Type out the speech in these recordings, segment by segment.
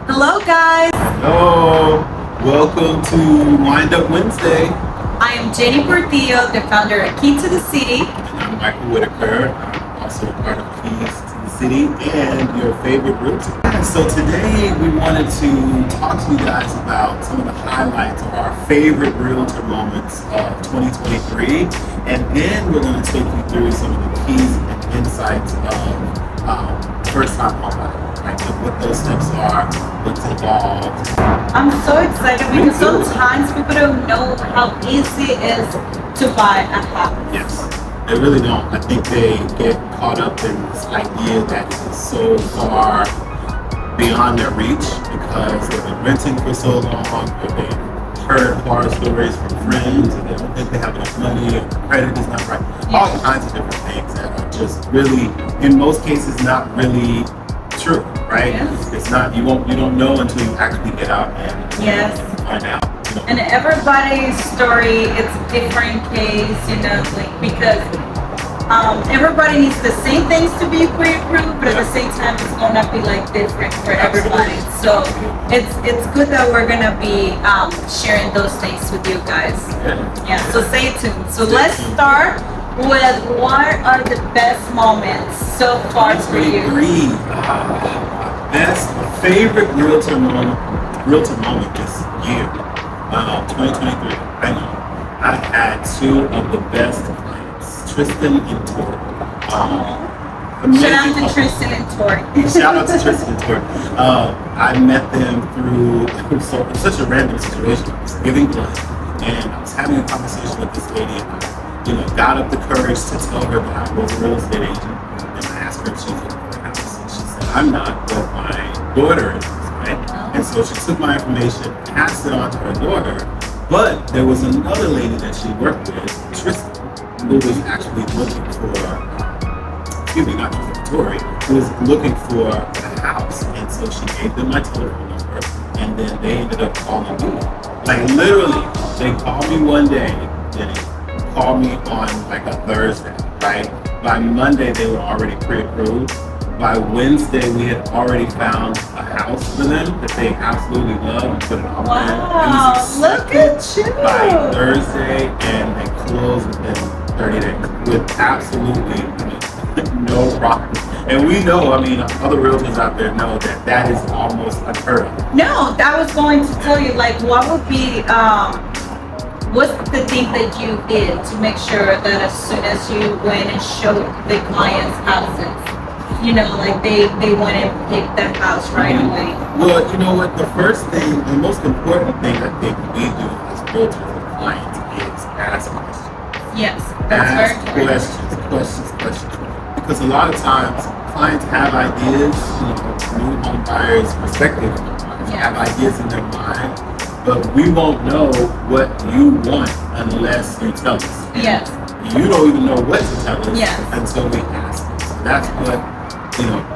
Hello, guys. Hello, welcome to Wind Up Wednesday. I am Jenny Portillo, the founder of Key to the City. And I'm Whitaker, also a part of Keys to the City and your favorite realtor. So today we wanted to talk to you guys about some of the highlights of our favorite realtor moments of 2023, and then we're going to take you through some of the keys and insights of first-time homebuyer. Right, what those steps are, what's involved. I'm so excited because sometimes people don't know how easy it is to buy a house. Yes, they really don't. I think they get caught up in this idea that it is so far beyond their reach because they've been renting for so long, or they've heard horror stories from friends, and they don't think they have enough money, or credit is not right. All kinds of different things that are just really, in most cases, not really true, right? Yes. It's not, you don't know until you actually get out and find out. You know. And everybody's story, it's a different case, like because everybody needs the same things to be pre-approved, but at the same time, it's gonna be like different for everybody. So it's good that we're gonna be sharing those things with you guys. Yeah. So stay tuned. So let's start with what are the best moments so far for you? Best favorite realtor moment this year, 2023. I know I had two of the best clients, Tristan and Tori. Shout out to Tristan and Tori. Shout out to Tristan and Tori. I met them through such a random situation. I was giving blood, and I was having a conversation with this lady, and I got up the courage to tell her that I was a real estate agent, and I asked her if she was looking for a house, and she said, "I'm not, but my daughter is," right? And so she took my information, passed it on to her daughter, but there was another lady that she worked with, Tristan, who was actually looking for, not Tristan, Tori, who was looking for a house, and so she gave them my telephone number, and then they ended up calling me. Like literally, they called me one day, and called me on like a Thursday, right? By Monday, they were already pre-approved. By Wednesday, we had already found a house for them that they absolutely love and put it on. Wow, look at you! By Thursday, and they closed within 30 days with absolutely no problem. And we know, other realtors out there know that is almost unheard of. No, I was going to tell you, like, what would be, what's the thing that you did to make sure that as soon as you went and showed the clients houses, like they went and picked that house right away? Well, you know what? The first thing, the most important thing I think we do as realtors and clients is ask questions. Yes, that's very important. Questions. Because a lot of times clients have ideas, new home buyers, prospective home buyers have ideas in their mind, but we won't know what you want unless you tell us. Yes. You don't even know what to tell us until we ask. So that's what,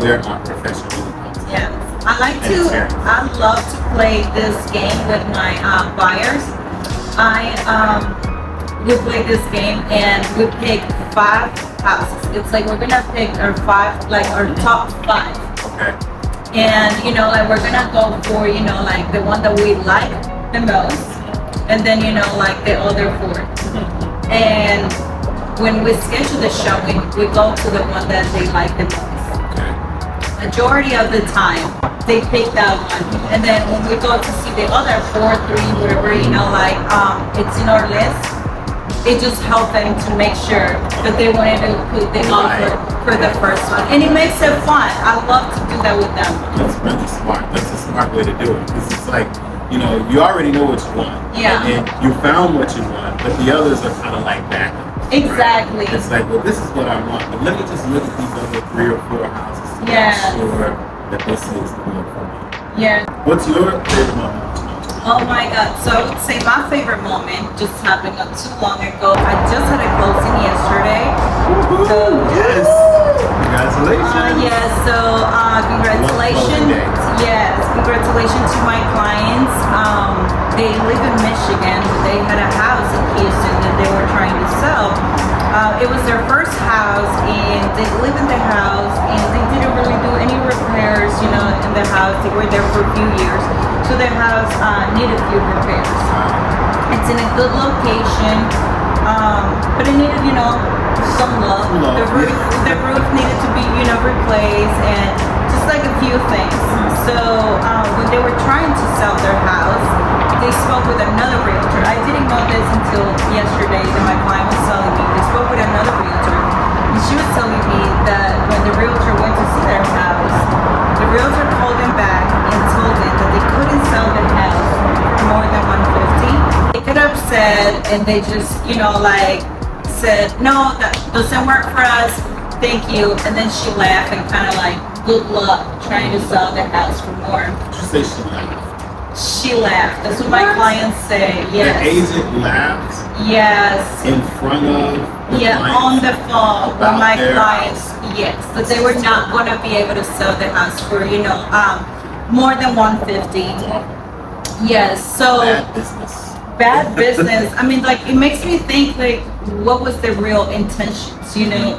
where our profession really comes in. Yes. I love to play this game with my buyers. We play this game and we pick 5 houses. It's like we're gonna pick our top 5. Okay. And we're gonna go for like the one that we like the most, and then like the other 4. And when we schedule the showing, we go to the one that they like the most. Majority of the time, they pick that one, and then when we go to see the other 4, 3, whatever, it's in our list. It just helps them to make sure that they wanted to put the offer for the first one, and it makes it fun. I love to do that with them. That's really smart. That's a smart way to do it, because it's like, you already know what you want. Yeah. And you found what you want, but the others are kind of like backup. Exactly. Right? It's like, well, this is what I want, but let me just look at these other 3 or 4 houses to make sure that this is the one for me. Yeah. What's your favorite moment? Oh my God. So I would say my favorite moment just happened not too long ago. I just had a closing yesterday. So, yes. Congratulations. Yes. So congratulations. Yes. Congratulations to my clients. They live in Michigan. They had a house in Houston that they were trying to sell. It was their first house, and they lived in the house, and they didn't really do any repairs, you know, in the house. They were there for a few years, so their house needed a few repairs. It's in a good location, but it needed, you know, some love. The roof needed to be, you know, replaced, and just like a few things. So when they were trying to sell their house, they spoke with another realtor. I didn't know this until yesterday that my client was telling me. They spoke with another realtor, and she was telling me that when the realtor went to see their house, the realtor called them back and told them that they couldn't sell the house for more than 150. They got upset, and they just, you know, like said, no, that doesn't work for us. Thank you. And then she laughed and kind of like, good luck trying to sell the house for more. Did you say she laughed? She laughed. That's what my clients say. Yes. The agent laughed. Yes. In front of. Yeah, on the phone with my clients. House. Yes, that they were not going to be able to sell the house for, you know, more than 150. Yes. So Bad business. Bad business. I mean, like, it makes me think, like, what was the real intentions? You know,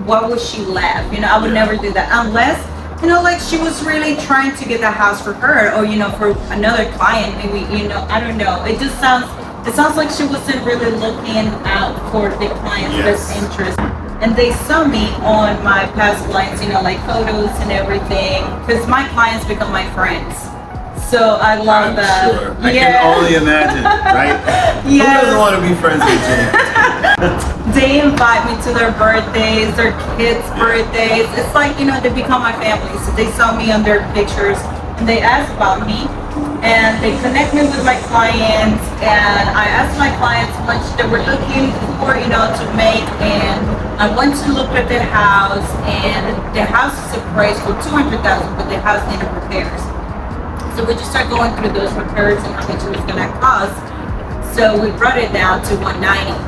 why would she laugh? You know, I would never do that unless, you know, like she was really trying to get the house for her, or, you know, for another client, maybe, you know, I don't know. It sounds like she wasn't really looking out for the client's best interest. And they saw me on my past clients, you know, like photos and everything, because my clients become my friends. So I love that. Sure. I can only imagine, right? Who doesn't want to be friends with Jen? They invite me to their birthdays, their kids' birthdays. It's like, you know, they become my family. So they saw me on their pictures, and they asked about me, and they connect me with my clients, and I asked my clients how much they were looking for, you know, to make, and I went to look at the house, and the house is appraised for $200,000, but the house needed repairs. So we just started going through those repairs and how much it was going to cost. So we brought it down to $190.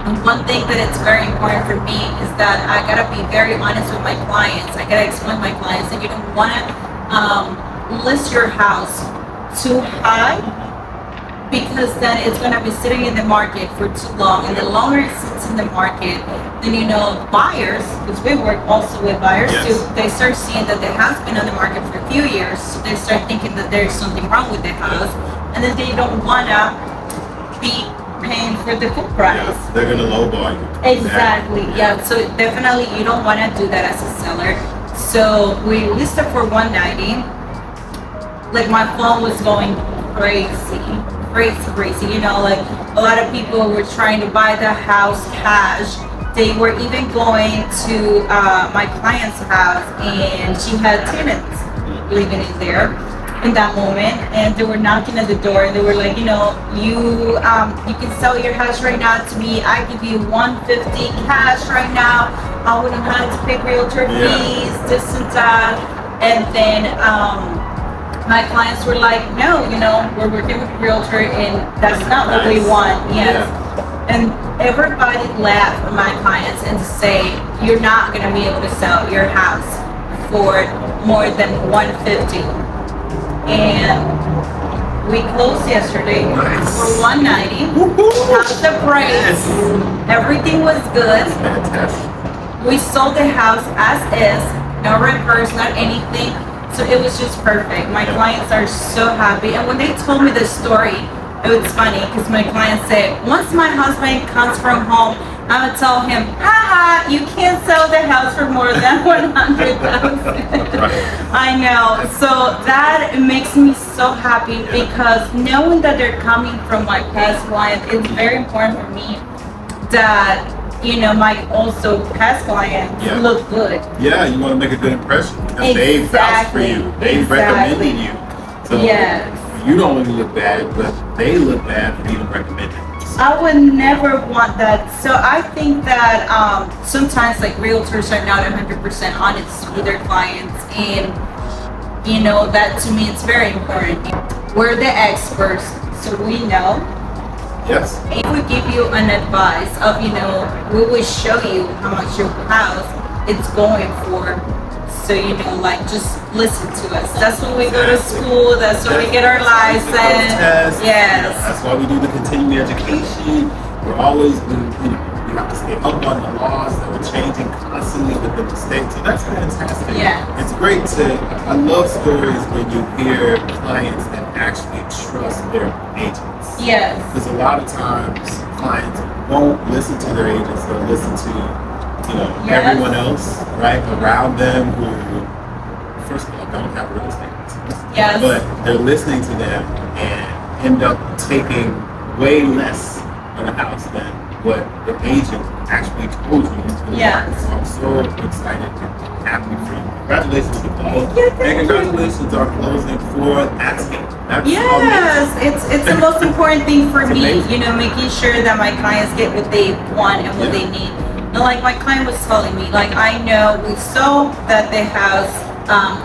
And one thing that it's very important for me is that I gotta be very honest with my clients. I gotta explain to my clients that you don't want to list your house too high, because then it's gonna be sitting in the market for too long. And the longer it sits in the market, then, you know, buyers, because we work also with buyers too, they start seeing that the house been on the market for a few years, so they start thinking that there's something wrong with the house, and then they don't wanna be paying for the full price. Yeah, they're gonna lowball you. Exactly. Yeah. So definitely you don't want to do that as a seller. So we listed for 190. Like, my phone was going crazy. You know, like a lot of people were trying to buy the house cash. They were even going to my client's house, and she had tenants living in there in that moment, and they were knocking at the door, and they were like, you know, you can sell your house right now to me. I give you 150 cash right now. I wouldn't have to pay realtor fees, this and that. And then my clients were like, no, you know, we're working with a realtor, and that's not what we want. Yes. And everybody laughed at my clients and say, you're not going to be able to sell your house for more than 150. And we closed yesterday for 190. House appraised. Everything was good. We sold the house as is, no repairs, not anything. So it was just perfect. My clients are so happy. And when they told me the story, it was funny because my client said, once my husband comes from home, I would tell him, haha, you can't sell the house for more than 100,000. I know. So that makes me so happy, because knowing that they're coming from my past client, it's very important for me that, you know, my also past clients look good. Yeah, you want to make a good impression because they vouched for you. They recommended you. So you don't want to look bad, but they look bad for being recommended. I would never want that. So I think that sometimes, like, realtors are not 100% honest with their clients, and, you know, that to me it's very important. We're the experts, so we know. Yes. If we give you an advice of, you know, we will show you how much your house it's going for. So, you know, like, just listen to us. That's when we go to school. That's when we get our license. Yes. Yes. That's why we do the continuing education. We're always, you know, You have to stay up on the laws that are changing constantly within the state. So that's fantastic. Yeah. It's great I love stories when you hear clients that actually trust their agents. Yes. Because a lot of times clients won't listen to their agents, they'll listen to, everyone else, right, around them who, first of all, don't have real estate license. Yes. But they're listening to them and end up taking way less on a house than what the agent actually told you. Yes. So I'm so excited and happy for you. Congratulations to both. Thank And you. congratulations on closing for that scheme. That's Yes, it's the most important thing for It's me, amazing. making sure that my clients get what they want and what they need. And like my client was telling me, like I know we saw that the house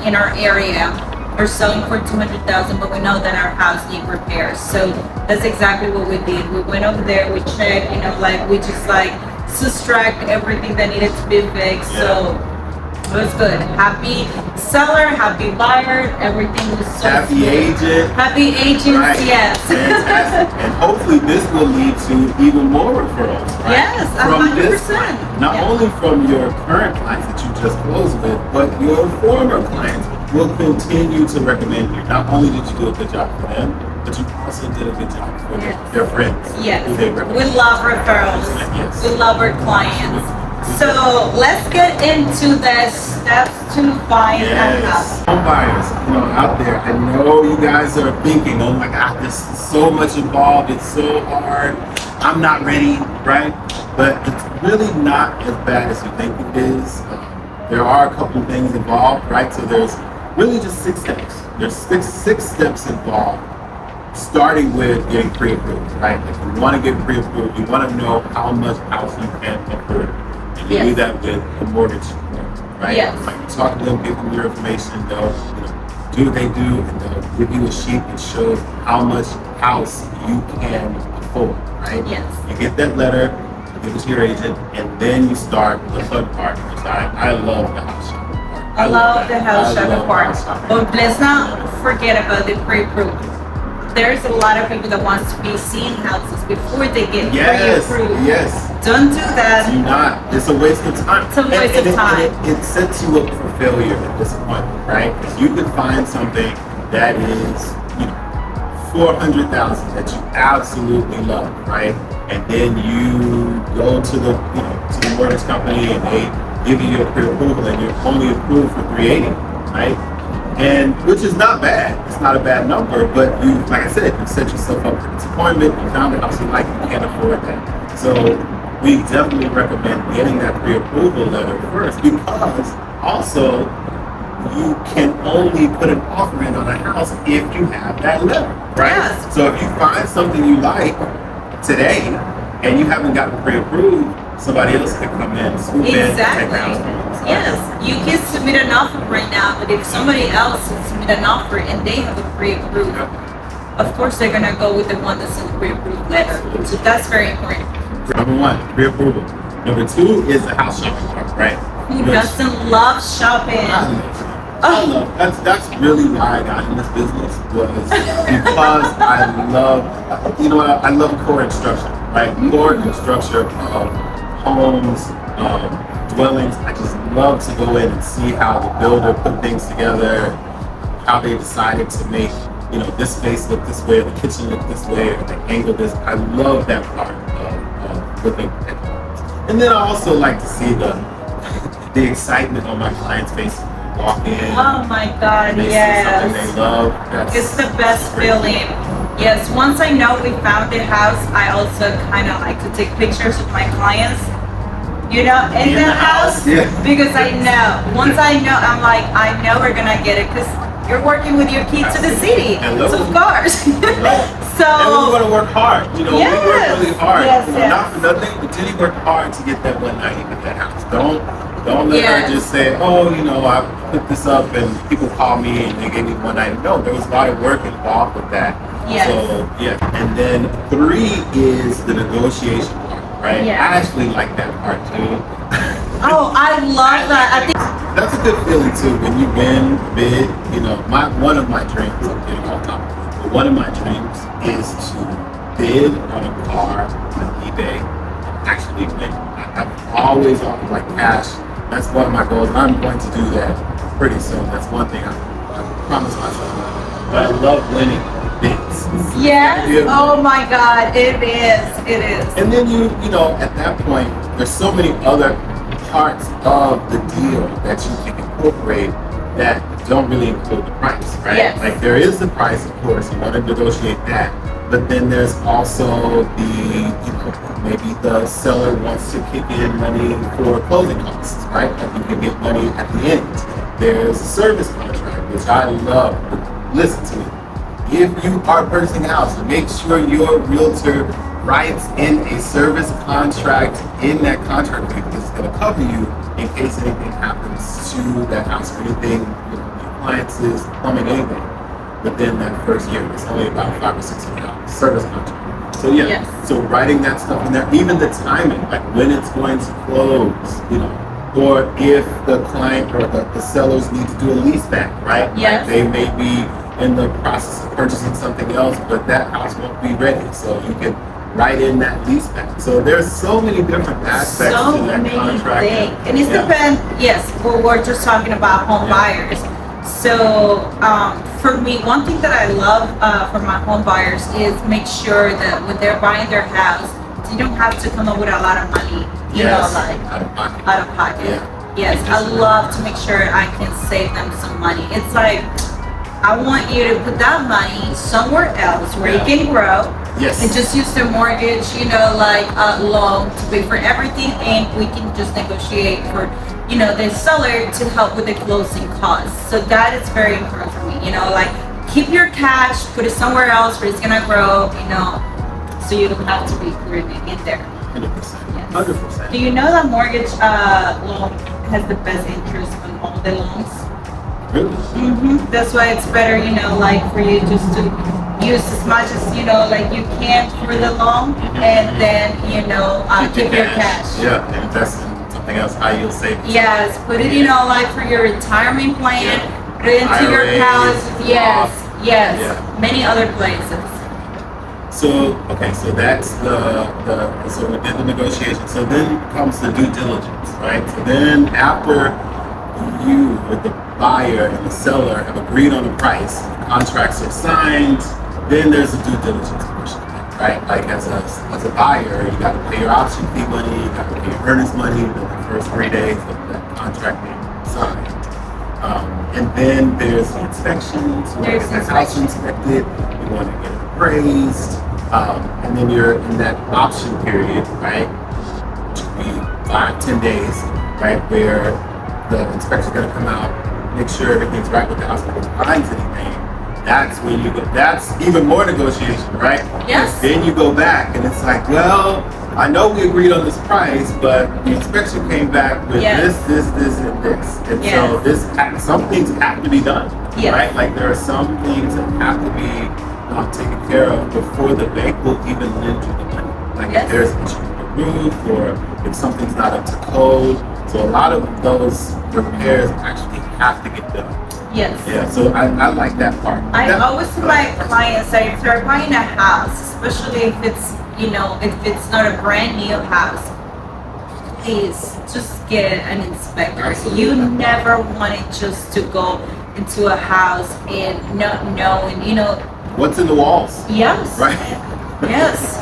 in our area are selling for $200,000, but we know that our house needs repairs. So that's exactly what we did. We went over there, we checked, we just subtract everything that needed to be fixed. So it was good. Happy seller, happy buyer, everything was so Happy smooth. agent. Happy agents, Right. yes. Fantastic. And hopefully this will lead to even more referrals, right? Yes, From this 100%. client. Not Yeah. only from your current clients that you just closed with, but your former clients will continue to recommend you. Not only did you do a good job for them, but you also did a good job for Yes. their friends. Yes, Who they we recommend. love referrals. Yes. We love our clients. So let's get into the steps to find a house. Yes, home buyers, out there. I know you guys are thinking, "Oh my God, this is so much involved. It's so hard. I'm not ready," right? But it's really not as bad as you think it is. There are a couple of things involved, right? So there's really just 6 steps. There's six steps involved. Starting with getting pre-approved, right? If you want to get pre-approved, you want to know how much house you can afford. And you Yes. do that with a mortgage, right? Yes. Like you talk to them, give them your information, they'll do what they do, and they'll give you a sheet that shows how much house you can afford, right? Yes. You get that letter, you give it to your agent, and then you start the fun part, which I love the house shopping part. I love the house I shopping love part. house shopping. But let's not forget about the pre-approved. There's a lot of people that wants to be seeing houses before they get Yes, pre-approved. yes. Don't do that. Do not. It's a waste of time. It's a waste of time. It sets you up for failure and disappointment, right? Because you could find something that is, $400,000 that you absolutely love, right? And then you go to the, to the mortgage company and they give you your pre-approval and you're only approved for 380, right? And which is not bad. It's not a bad number, but you, like I said, you set yourself up for disappointment. You found a house you like, you can't afford that. So we definitely recommend getting that pre-approval letter first, because also you can only put an offer in on a house if you have that letter, right? Yes. So if you find something you like today and you haven't gotten pre-approved, somebody else could come in, swoop in, and take the house from you. So- Yes, you can submit an offer right now, but if somebody else submit an offer and they have a pre-approved, of course they're gonna go with the one that's in the pre-approved letter. So that's very important. Number 1, pre-approval. Number 2 is the house shopping part, right? Who Which doesn't love shopping? I love. That's really why I got in this business, was because I love, I love core and structure, right? Core and structure of homes, dwellings. I just love to go in and see how the builder put things together, how they decided to make, this space look this way, the kitchen look this way, or the angle this. I love that part of looking at homes. And then I also like to see the excitement on my clients' faces. Walk in. Oh my God, They see yes. something they love. It's the best feeling. Yes, once I know we found the house, I also kind of like to take pictures of my clients, in the house. Yeah. Because I know, once I know, I'm like, I know we're gonna get it, because you're working with your key to the city. Hello. So of course. So. And we want to work hard. We work Yes. really hard. Yes, yes. Not for nothing, but Jenny worked hard to get that 190 with that house. Don't let Yes. her just say, oh, I put this up and people call me and they gave me 190. No, there was a lot of work involved with that. Yes. So, yeah. And then 3 is the negotiation part, right? Yeah. I actually like that part too. Oh, I love that. I think. That's a good feeling too, when you win big. One of my dreams, I'm getting off topic, but one of my dreams is to bid on a car on eBay, actually actually win. I've always offered like cash. That's one of my goals. And I'm going to do that pretty soon. That's one thing I promised myself. But I love winning bids. Yes. Oh my God, it is. It is. And then you know, at that point, there's so many other parts of the deal that you can incorporate that don't really include the price, right? Yes. Like there is the price, of course, you want to negotiate that, but then there's also maybe the seller wants to kick in money for closing costs, right? Like you can get money at the end. There's a service contract, which I love. Listen to me. If you are purchasing a house, make sure your realtor writes in a service contract in that contract because it's going to cover you in case anything happens to that house or anything, the appliances, plumbing, anything. Within that first year, it's only about $500 or $600 service contract. So yeah, Yes. So writing that stuff in there, even the timing, like when it's going to close, or if the client or the sellers need to do a lease back, right? Yes. Like they may be in the process of purchasing something else, but that house won't be ready. So you can write in that lease back. So there's so many different aspects So to that many contract. things. And it's depend. Yes, we're just talking about home buyers. So for me, one thing that I love for my home buyers is make sure that when they're buying their house, you don't have to come up with a lot of money. Like out of pocket. out of pocket. Yeah. Yes, I love to make sure I can save them some money. It's like I want you to put that money somewhere else where it can grow. Yes. And just use the mortgage, like a loan to pay for everything, and we can just negotiate for, the seller to help with the closing costs. So that is very important for me. Like keep your cash, put it somewhere else where it's gonna grow. So you don't have to be putting it in there. 100%. Yes. 100%. Do you know that mortgage loan has the best interest on all the loans? Really? That's why it's better, like for you just to use as much as like you can for the loan, and then keep your cash. Yeah, and invest in something else, high yield savings. Yes, put it like for your retirement plan, put it into your IRAs, house. Yes, Yeah. many other places. So so that's so we did the negotiation. So then comes the due diligence, right? So then after you with the buyer and the seller have agreed on the price, contracts are signed, then there's a due diligence portion, right? Like as a buyer, you got to pay your option fee money, you got to pay your earnest money within the first 3 days of that contract being signed. And then there's the inspections, you want to get the house inspected, you want to get it appraised, and then you're in that option period, right? Which could be 5-10 days, right? Where the inspector's going to come out, make sure everything's right with the house, if it finds anything. That's when you go. That's even more negotiation, right? Yes. Then you go back, and it's like, well, I know we agreed on this price, but the inspection came back with this, and this, and so some things have to be done, right? Like there are some things that have to be taken care of before the bank will even lend you the money. Like if there's an issue with the roof, or if something's not up to code. So a lot of those repairs actually have to get done. Yes. Yeah, so I like that part. I always tell my clients that if they're buying a house, especially if it's if it's not a brand new house, please just get an inspector. Absolutely. You never want it just to go into a house and not knowing, what's in the walls. Yes. Right. Yes.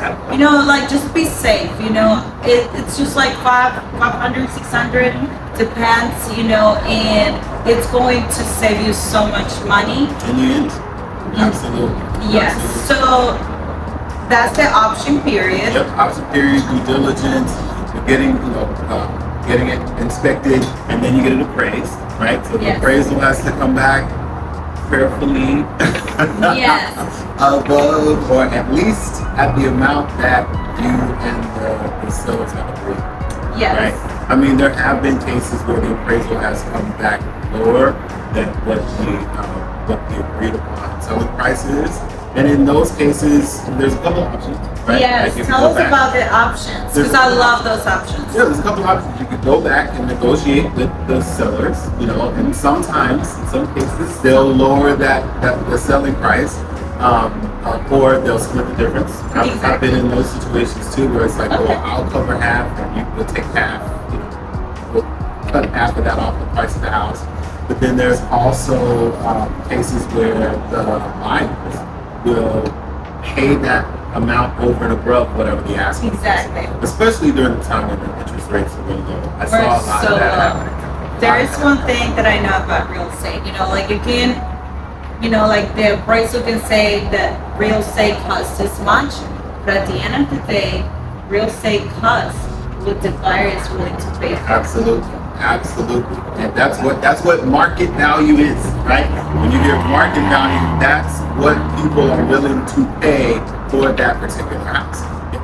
Like just be safe. It's just like 500, 600, depends. And it's going to save you so much money. In the end, absolutely. Yes. Absolutely. So that's the option period. Yep, option period, due diligence, you're getting it inspected, and then you get it appraised, right? So the appraisal has to come back prayerfully above, or at least at the amount that you and the sellers have agreed. Yes. Right? I mean, there have been cases where the appraisal has come back lower than what the agreed upon selling price is. And in those cases, there's a couple options, right? Yes, like tell us about the options, because I love those options. Yeah, there's a couple options. You could go back and negotiate with the sellers, and sometimes, in some cases, they'll lower the selling price. or they'll split the difference. I've been in those situations too, where it's like, well, I'll cover half, and you will take half. You know, we'll cut half of that off the price of the house. But then there's also cases where the buyers will pay that amount over and above whatever the asking is. Exactly. Especially during the time when the interest rates are really low. I saw a lot of that happening. There is one thing that I know about real estate. You know, like you can, you know, like the appraisal can say that real estate costs this much, but at the end of the day, real estate costs what the buyer is willing to pay for. Absolutely. Absolutely. And that's what market value is, right? When you hear market value, that's what people are willing to pay for that particular house.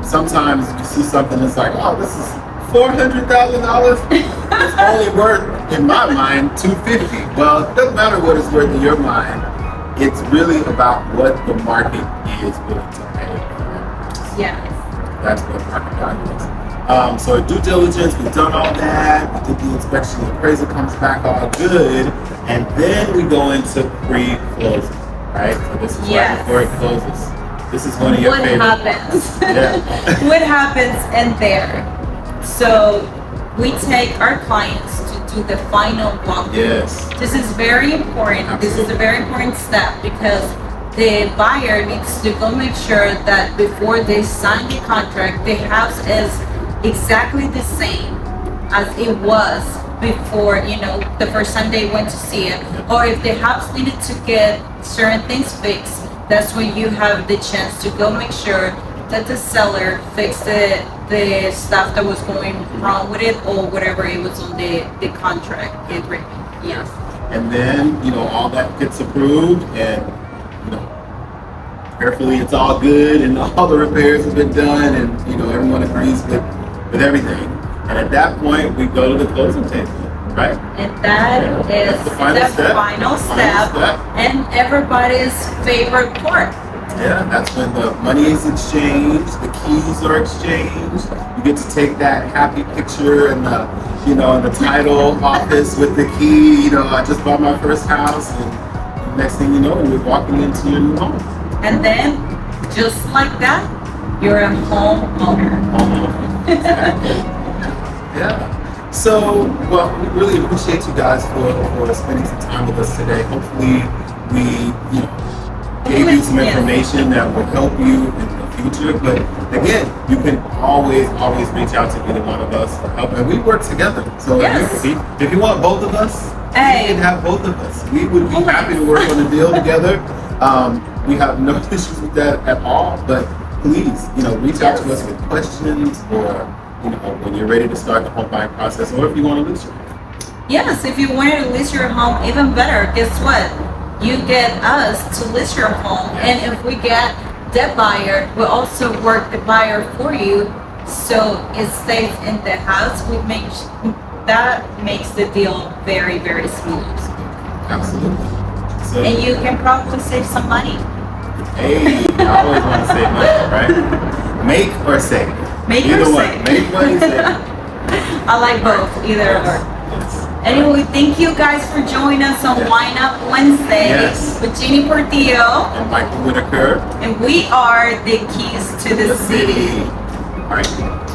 Sometimes you see something that's like, oh, this is $400,000. It's only worth, in my mind, $250. Well, it doesn't matter what it's worth in your mind. It's really about what the market is willing to pay. Yes. That's what market value is. So due diligence, we've done all that. We did the inspection, the appraisal comes back all good, and then we go into pre-closing, right? So this is right before it closes. This is one of your favorite. What happens? Yeah. What happens in there? So we take our clients to do the final walkthrough. Yes. This is very important. Absolutely. This is a very important step because the buyer needs to go make sure that before they sign the contract, the house is exactly the same as it was before, you know, the first time they went to see it. Or if the house needed to get certain things fixed, that's when you have the chance to go make sure that the seller fixed the stuff that was going wrong with it or whatever it was on the contract agreement. Yes. And then, you know, all that gets approved, and, you know, carefully it's all good and all the repairs have been done, and, you know, everyone agrees with everything. And at that point, we go to the closing table, right? And that is the final step. And everybody's favorite part. Yeah, that's when the money is exchanged, the keys are exchanged. You get to take that happy picture in the, you know, in the title office with the key. You know, I just bought my first house, and next thing you know, we're walking into your new home. And then, just like that, you're a homeowner. Yeah. So, well, we really appreciate you guys for spending some time with us today. Hopefully, we, you know, gave you some information that will help you in the future. But again, you can always reach out to either one of us for help, and we work together. So if you want both of us, you can have both of us. We would be happy to work on a deal together. We have no issues with that at all. But please, you know, reach out to us with questions, or, you know, when you're ready to start the home buying process, or if you want to list your home. Yes, if you wanted to list your home, even better. Guess what? You get us to list your home, and if we get the buyer, we'll also work the buyer for you, so it stays in the house. That makes the deal very, very smooth. Absolutely. So, and you can probably save some money. Hey, I always want to save money, right? Make or save. Make either or one. save. Make money, save. I like both, either or. Yes. Anyway, thank you guys for joining us on Wine Up Wednesday with Jeannie Portillo and Michael Whitaker. And we are the keys to the city. All right.